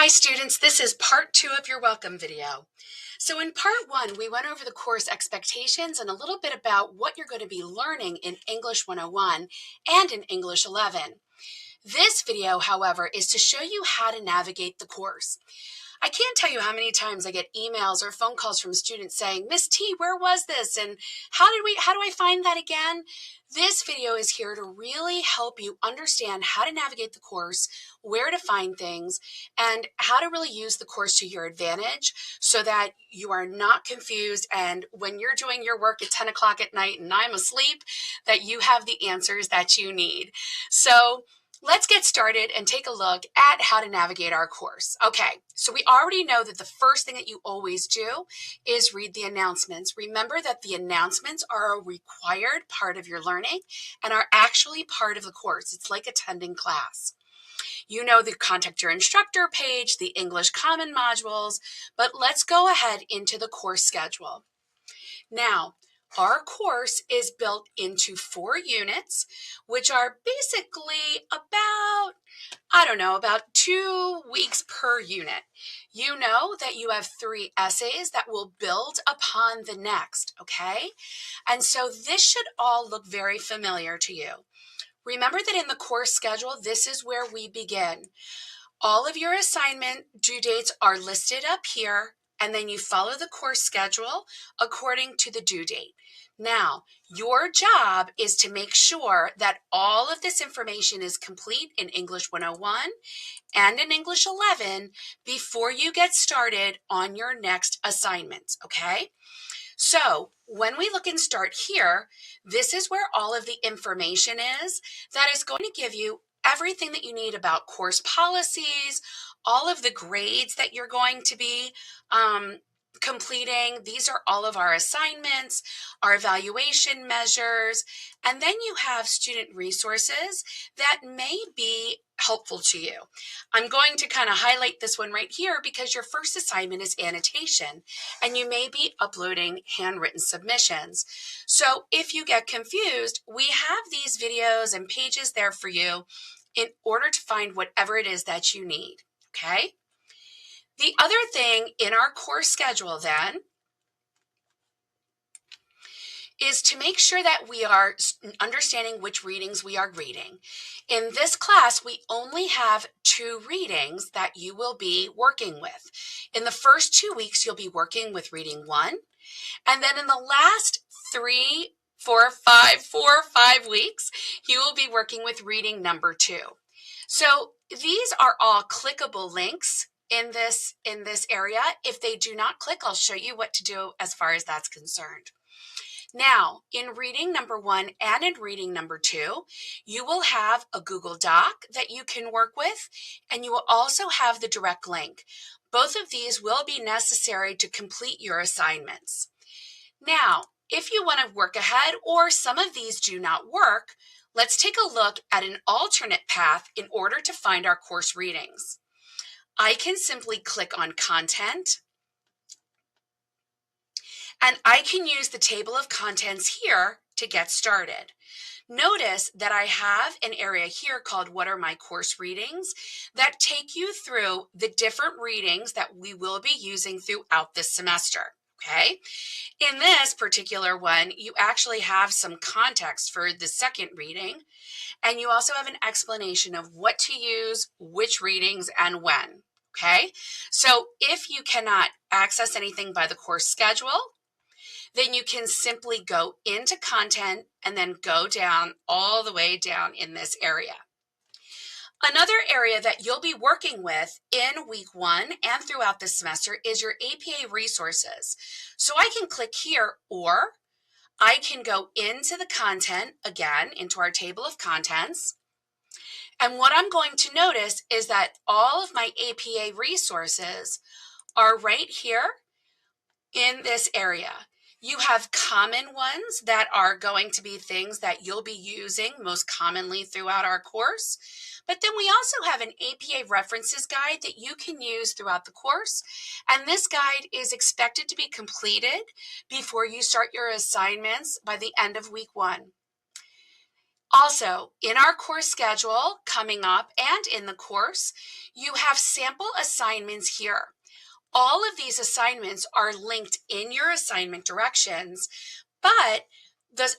Hi students, this is part 2 of your welcome video. So in part 1, we went over the course expectations and a little bit about what you're going to be learning in English 101 and in English 11. This video, however, is to show you how to navigate the course. I can't tell you how many times I get emails or phone calls from students saying, Miss T, where was this? And how do I find that again? This video is here to really help you understand how to navigate the course, where to find things, and how to really use the course to your advantage so that you are not confused. And when you're doing your work at 10 o'clock at night and I'm asleep, that you have the answers that you need. So let's get started and take a look at how to navigate our course. Okay, so we already know that the first thing that you always do is read the announcements. Remember that the announcements are a required part of your learning and are actually part of the course. It's like attending class. You know the contact your instructor page, the English Common modules, but let's go ahead into the course schedule. Now, our course is built into 4 units, which are basically about 2 weeks per unit. You know that you have 3 essays that will build upon the next, okay? And so this should all look very familiar to you. Remember that in the course schedule, this is where we begin. All of your assignment due dates are listed up here, and then you follow the course schedule according to the due date. Now, your job is to make sure that all of this information is complete in English 101 and in English 11 before you get started on your next assignments, okay? So when we look and start here, this is where all of the information is that is going to give you everything that you need about course policies, all of the grades that you're going to be completing. These are all of our assignments, our evaluation measures, and then you have student resources that may be helpful to you. I'm going to kind of highlight this one right here because your first assignment is annotation, and you may be uploading handwritten submissions. So if you get confused, we have these videos and pages there for you in order to find whatever it is that you need, okay? The other thing in our course schedule then is to make sure that we are understanding which readings we are reading. In this class, we only have 2 readings that you will be working with. In the first 2 weeks, you'll be working with reading 1, and then in the last 4 or 5 weeks, you will be working with reading number 2. So these are all clickable links in this area. If they do not click, I'll show you what to do as far as that's concerned. Now, in reading number 1 and in reading number 2, you will have a Google Doc that you can work with, and you will also have the direct link. Both of these will be necessary to complete your assignments. Now, if you want to work ahead or some of these do not work, let's take a look at an alternate path in order to find our course readings. I can simply click on Content, and I can use the table of contents here to get started. Notice that I have an area here called What Are My Course Readings that take you through the different readings that we will be using throughout this semester. Okay, in this particular one, you actually have some context for the second reading, and you also have an explanation of what to use, which readings, and when. Okay, so if you cannot access anything by the course schedule, then you can simply go into content and then go down all the way down in this area. Another area that you'll be working with in week 1 and throughout this semester is your APA resources. So I can click here, or I can go into the content, again, into our table of contents. And what I'm going to notice is that all of my APA resources are right here in this area. You have common ones that are going to be things that you'll be using most commonly throughout our course. But then we also have an APA references guide that you can use throughout the course. And this guide is expected to be completed before you start your assignments by the end of week 1. Also, in our course schedule coming up and in the course, you have sample assignments here. All of these assignments are linked in your assignment directions, but the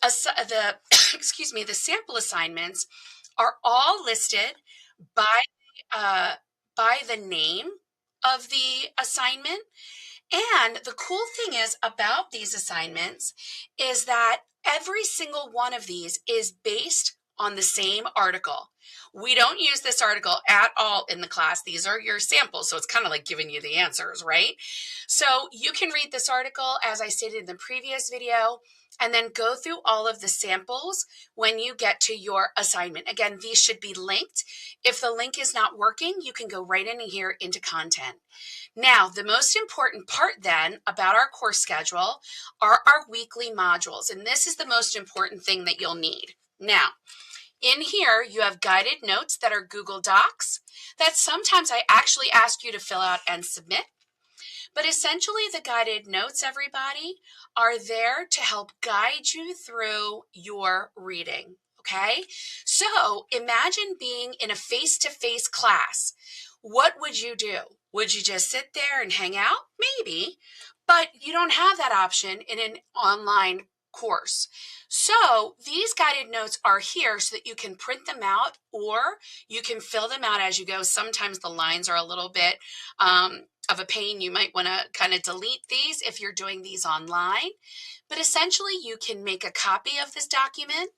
excuse me, the sample assignments are all listed by uh, by the name of the assignment. And the cool thing is about these assignments is that every single one of these is based on the same article. We don't use this article at all in the class. These are your samples, so it's kind of like giving you the answers, right? So you can read this article, as I stated in the previous video, and then go through all of the samples when you get to your assignment. Again, these should be linked. If the link is not working, you can go right in here into content. Now, the most important part then about our course schedule are our weekly modules, and this is the most important thing that you'll need. Now, in here, you have guided notes that are Google Docs that sometimes I actually ask you to fill out and submit. But essentially, the guided notes, everybody, are there to help guide you through your reading, okay? So imagine being in a face-to-face class. What would you do? Would you just sit there and hang out? Maybe, but you don't have that option in an online course. So these guided notes are here so that you can print them out or you can fill them out as you go. Sometimes the lines are a little bit of a pain. You might want to kind of delete these if you're doing these online. But essentially, you can make a copy of this document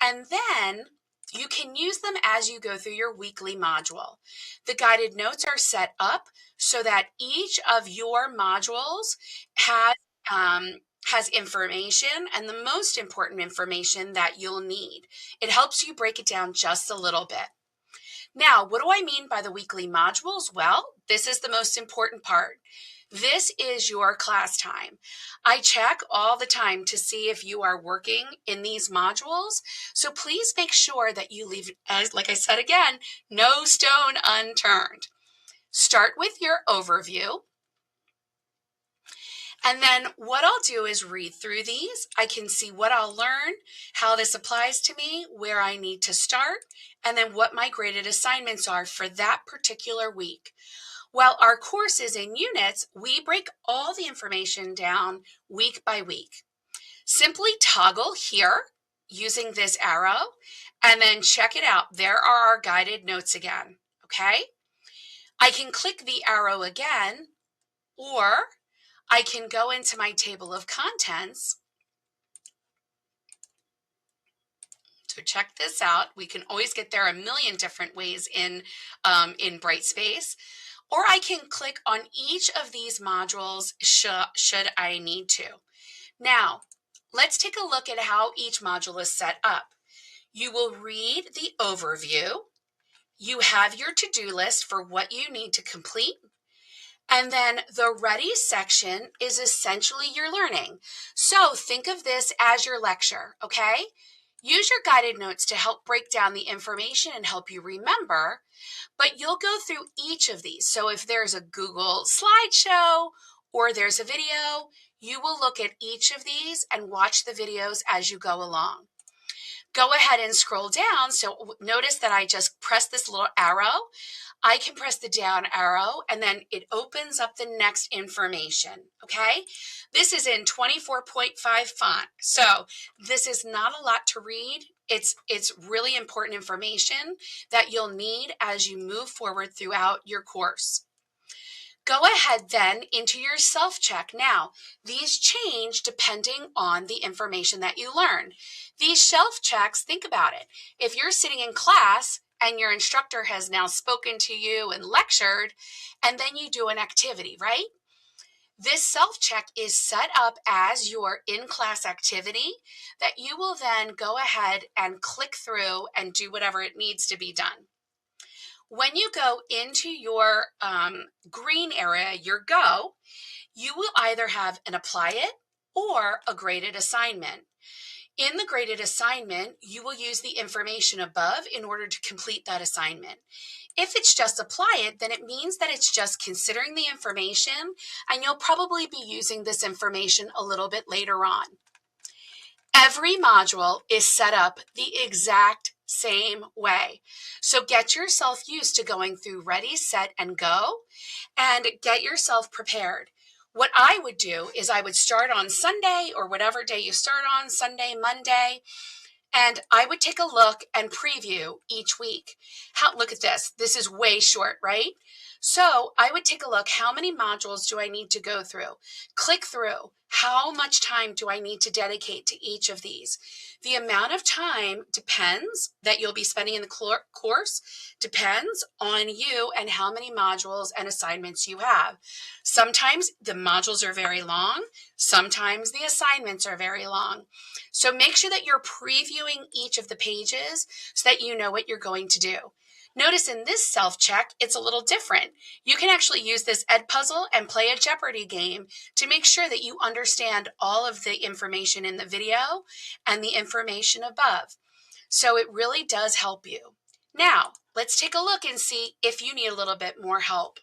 and then you can use them as you go through your weekly module. The guided notes are set up so that each of your modules has information and the most important information that you'll need. It helps you break it down just a little bit. Now, what do I mean by the weekly modules? Well, this is the most important part. This is your class time. I check all the time to see if you are working in these modules. So please make sure that you leave, as like I said again, no stone unturned. Start with your overview. And then what I'll do is read through these. I can see what I'll learn, how this applies to me, where I need to start, and then what my graded assignments are for that particular week. While our course is in units, we break all the information down week by week. Simply toggle here using this arrow and then check it out. There are our guided notes again, okay? I can click the arrow again, or I can go into my table of contents. So check this out. We can always get there a million different ways in Brightspace. Or I can click on each of these modules should I need to. Now, let's take a look at how each module is set up. You will read the overview. You have your to-do list for what you need to complete. And then the ready section is essentially your learning. So think of this as your lecture, okay? Use your guided notes to help break down the information and help you remember, but you'll go through each of these. So if there's a Google slideshow or there's a video, you will look at each of these and watch the videos as you go along. Go ahead and scroll down. So notice that I just pressed this little arrow. I can press the down arrow and then it opens up the next information, okay? This is in 24.5 font, so this is not a lot to read. It's really important information that you'll need as you move forward throughout your course. Go ahead then into your self-check. Now, these change depending on the information that you learn. These self-checks, think about it. If you're sitting in class and your instructor has now spoken to you and lectured, and then you do an activity, right? This self-check is set up as your in-class activity that you will then go ahead and click through and do whatever it needs to be done. When you go into your green area, your go, you will either have an apply it or a graded assignment. In the graded assignment, you will use the information above in order to complete that assignment. If it's just apply it, then it means that it's just considering the information, and you'll probably be using this information a little bit later on. Every module is set up the exact same way. So get yourself used to going through ready, set, and go, and get yourself prepared. What I would do is I would start on Sunday or whatever day you start on, Sunday, Monday, and I would take a look and preview each week. Look at this. This is way short, right? So I would take a look. How many modules do I need to go through? Click through. How much time do I need to dedicate to each of these? The amount of time depends that you'll be spending in the course depends on you and how many modules and assignments you have. Sometimes the modules are very long. Sometimes the assignments are very long. So make sure that you're previewing each of the pages so that you know what you're going to do. Notice in this self-check, it's a little different. You can actually use this Edpuzzle and play a Jeopardy game to make sure that you understand all of the information in the video and the information above. So it really does help you. Now, let's take a look and see if you need a little bit more help.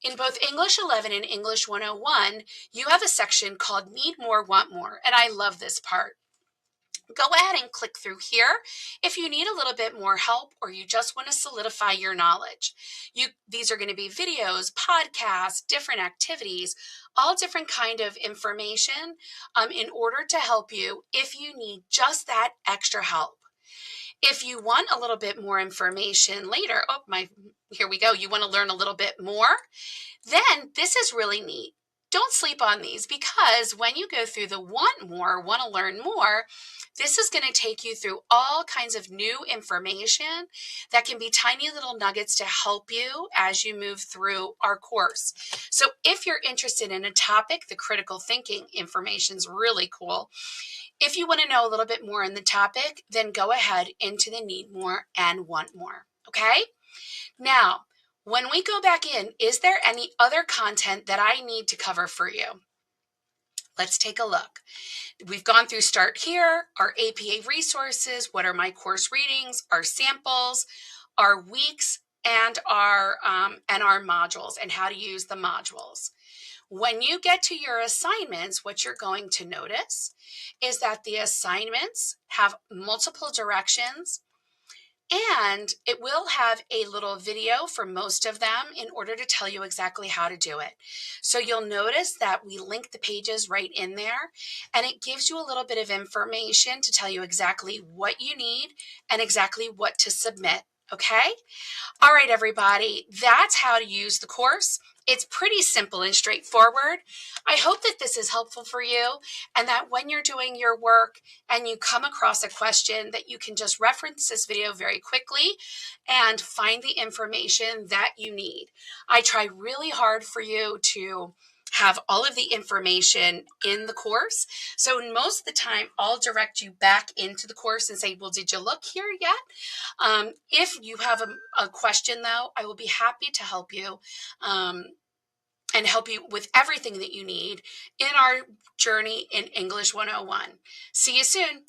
In both English 11 and English 101, you have a section called Need More, Want More, and I love this part. Go ahead and click through here if you need a little bit more help or you just want to solidify your knowledge. These are going to be videos, podcasts, different activities, all different kind of information in order to help you if you need just that extra help. If you want a little bit more information later, here we go, you want to learn a little bit more, then this is really neat. Don't sleep on these because when you go through the want more, want to learn more, this is going to take you through all kinds of new information that can be tiny little nuggets to help you as you move through our course. So if you're interested in a topic, the critical thinking information is really cool. If you want to know a little bit more in the topic, then go ahead into the need more and want more, okay? Now, when we go back in, is there any other content that I need to cover for you? Let's take a look. We've gone through Start Here, our APA resources, what are my course readings, our samples, our weeks, and our modules, and how to use the modules. When you get to your assignments, what you're going to notice is that the assignments have multiple directions, and it will have a little video for most of them in order to tell you exactly how to do it. So you'll notice that we link the pages right in there, and it gives you a little bit of information to tell you exactly what you need and exactly what to submit, okay? All right, everybody, that's how to use the course. It's pretty simple and straightforward. I hope that this is helpful for you and that when you're doing your work and you come across a question that you can just reference this video very quickly and find the information that you need. I try really hard for you to have all of the information in the course. So most of the time, I'll direct you back into the course and say, well, did you look here yet? If you have a question, though, I will be happy to help you and help you with everything that you need in our journey in English 101. See you soon.